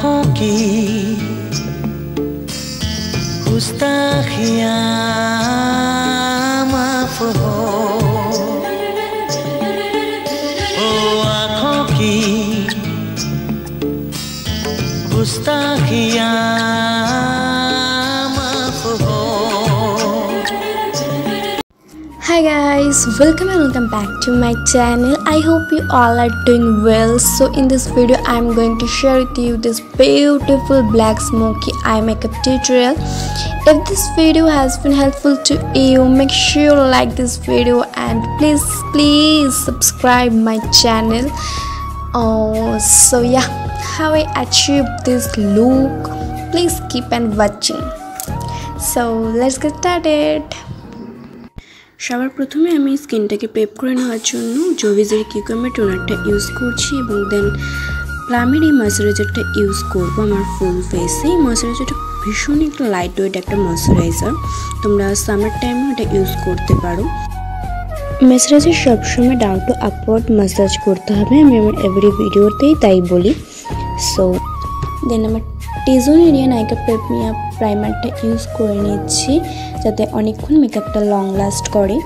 आँखों की गुस्ताखियाँ माफ हो, ओ आँखों की गुस्ताखियाँ माफ हो। Hi guys, welcome and welcome back to my channel. I hope you all are doing well. So in this video I am going to share with you this beautiful black smoky eye makeup tutorial. If this video has been helpful to you, make sure you like this video and please subscribe my channel. So yeah, how I achieved this look, please keep on watching. So let's get started. সবার প্রথমে আমি স্কিনটাকে prep করে নেওয়ার জন্য জোভিজের cucumber টোনারটা use করছি এবং দেন প্লামের এই ময়শ্চারাইজারটা ইউজ করব আমার ফুল ফেসে। এই ময়শ্চারাইজারটা ভীষণ একটা লাইট ওয়েট একটা ময়শ্চারাইজার, তোমরা সামার টাইমে এটা ইউজ করতে পারো। ময়শ্চারাইজার সবসময় ডাউন টু আপওয়ার্ড ম্যাসাজ করতে হবে, আমি আমার এভরি ভিডিওতেই তাই বলি। সো দেন আমার টেজন এরিয়া নাইকা প্রেমিয়া প্রাইমারটা ইউজ করে নিচ্ছি যাতে অনেকক্ষণ মেকআপটা লং লাস্ট করে।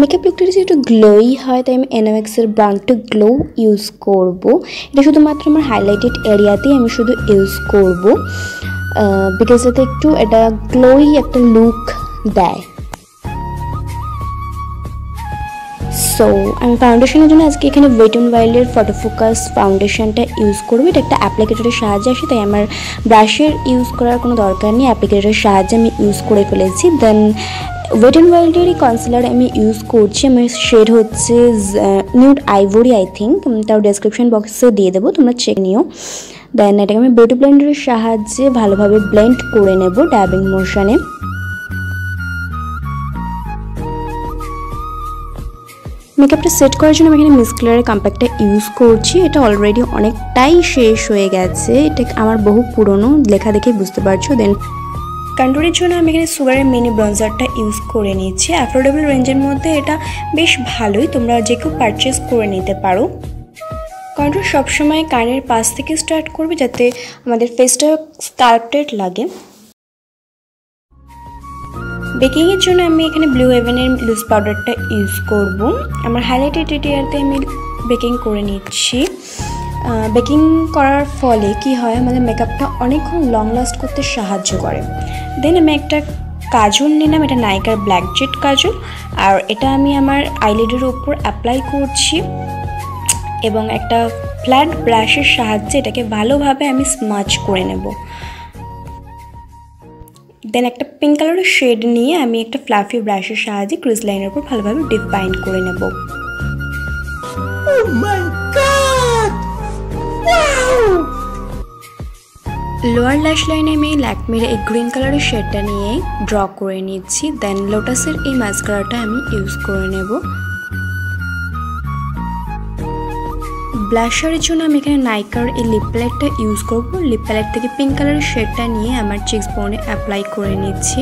মেকআপ লুকটা যদি একটু গ্লোই হয় তাই আমি এনএমএক্সের ব্রাউন টু গ্লো ইউজ করব। এটা শুধুমাত্র আমার হাইলাইটেড এরিয়াতেই আমি শুধু ইউজ করব বিকজ এতে একটু এটা গ্লোই একটা লুক দেয়। সো আমি ফাউন্ডেশনের জন্য আজকে এখানে ওয়েট এন্ড ওয়াইল্ডের ফটো ফোকাস ফাউন্ডেশনটা ইউজ করবো। এটা একটা অ্যাপ্লিকেটরের সাহায্যে আসে, তাই আমার ব্রাশের ইউজ করার কোনো দরকার নেই, অ্যাপ্লিকেটরের সাহায্যে আমি ইউজ করে ফেলেছি। দেন ওয়েট এন্ড ওয়াইল্ডের এই কনসিলার আমি ইউজ করছি, আমার শেড হচ্ছে নিউড আইভরি আই থিঙ্ক, তাও ডেসক্রিপশন বক্সে দিয়ে দেবো, তোমরা চেক নিও। দেন এটাকে আমি বিউটি ব্লেন্ডারের সাহায্যে ভালোভাবে ব্লেন্ড করে নেব ড্যাবিং মোশনে। মেকআপটা সেট করার জন্য আমি এখানে মিসক্লেয়ারের কম্প্যাক্টটা ইউজ করছি। এটা অলরেডি অনেকটাই শেষ হয়ে গেছে, এটা আমার বহু পুরনো, লেখা দেখেই বুঝতে পারছো। দেন কন্ট্রোলের জন্য আমি এখানে সুগারের মিনি ব্রঞ্জারটা ইউজ করে নিচ্ছি। অ্যাফোর্ডেবল রেঞ্জের মধ্যে এটা বেশ ভালোই, তোমরা যে কেউ পারচেস করে নিতে পারো। কন্ট্রোল সবসময় কানের পাশ থেকে স্টার্ট করবে যাতে আমাদের ফেসটা স্কাল্পটেড লাগে। বেকিংয়ের জন্য আমি এখানে ব্লু হেভেনের লুজ পাউডারটা ইউজ করব। আমার হাইলাইটেড এরিয়াতে আমি বেকিং করে নিচ্ছি। বেকিং করার ফলে কি হয়, আমাদের মেকআপটা অনেকক্ষণ লং লাস্ট করতে সাহায্য করে। দেন আমি একটা কাজল নিলাম, এটা নাইকার ব্ল্যাক জেট কাজল, আর এটা আমি আমার আইলিডের উপর অ্যাপ্লাই করছি এবং একটা ফ্ল্যাট ব্রাশের সাহায্যে এটাকে ভালোভাবে আমি স্মাচ করে নেব। দেন একটা পিঙ্ক কালারের শেড নিয়ে আমি একটা ফ্লাফি ব্রাশের সাহায্যে ক্রিজ লাইনের উপর ভালোভাবে ডিফাইন করে নেব। লোয়ার ল্যাশ লাইনে আমি ল্যাকমের এই গ্রিন কালারের শেডটা নিয়ে ড্র করে নিচ্ছি। দেন লোটাসের এই মাস্কারাটা আমি ইউজ করে নেব। ব্লাশারের জন্য আমি এখানে নাইকার এই লিপ প্যালেটটা ইউজ করব। লিপ প্যালেট থেকে পিঙ্ক কালারের শেডটা নিয়ে আমার চিক্স বোনে অ্যাপ্লাই করে নিচ্ছি।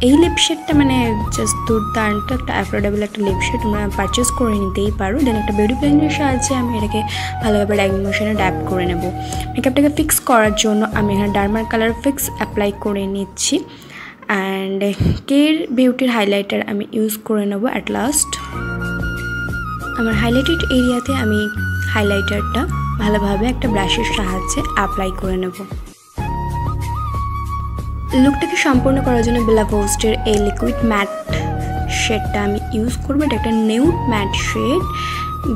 এই লিপ শেডটা মানে জাস্ট দুর্দান্ত একটা অ্যাফোর্ডেবল একটা লিপ শেড, তোমরা পারচেস করে নিতেই পারো। দেন একটা বিউটি ব্লেন্ডারের সাহায্যে আমি এটাকে ভালোভাবে ড্যাবিং মোশনে ড্যাব করে নেব। মেকআপটাকে ফিক্স করার জন্য আমি এখানে ডার্মার কালার ফিক্স অ্যাপ্লাই করে নিচ্ছি অ্যান্ড কের বিউটির হাইলাইটার আমি ইউজ করে নেব অ্যাট লাস্ট। আমার হাইলাইটেড এরিয়াতে আমি হাইলাইটারটা ভালোভাবে একটা ব্রাশের সাহায্যে অ্যাপ্লাই করে নেব। লুকটাকে সম্পূর্ণ করার জন্য ভোস্টের এই লিকুইড ম্যাট শেডটা আমি ইউজ করবো। এটা একটা nude matte shade,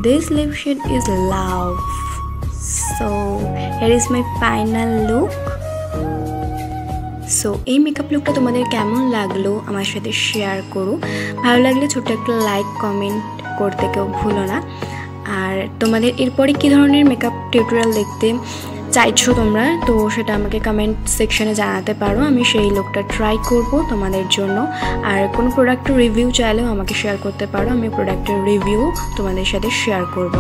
this lip shade is love. So here is my final look. So এই মেকআপ লুকটা তোমাদের কেমন লাগলো আমার সাথে শেয়ার করো, ভালো লাগলে ছোট্ট একটা লাইক কমেন্ট করতে কেউ ভুলো না। আর তোমাদের এরপরে কী ধরনের মেকআপ টিউটোরিয়াল দেখতে চাইছো তোমরা, তো সেটা আমাকে কমেন্ট সেকশনে জানাতে পারো, আমি সেই লুকটা ট্রাই করব তোমাদের জন্য। আর কোনো প্রোডাক্টের রিভিউ চাইলেও আমাকে শেয়ার করতে পারো, আমি প্রোডাক্টের রিভিউ তোমাদের সাথে শেয়ার করব।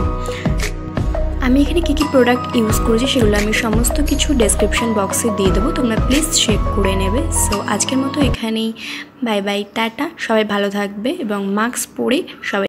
আমি এখানে কী কী প্রোডাক্ট ইউজ করেছি সেগুলো আমি সমস্ত কিছু ডেসক্রিপশন বক্সে দিয়ে দেবো, তোমরা প্লিজ চেক করে নেবে। সো আজকের মতো এখানেই বাই বাই, টাটা, সবাই ভালো থাকবে এবং মাস্ক পরে সবাই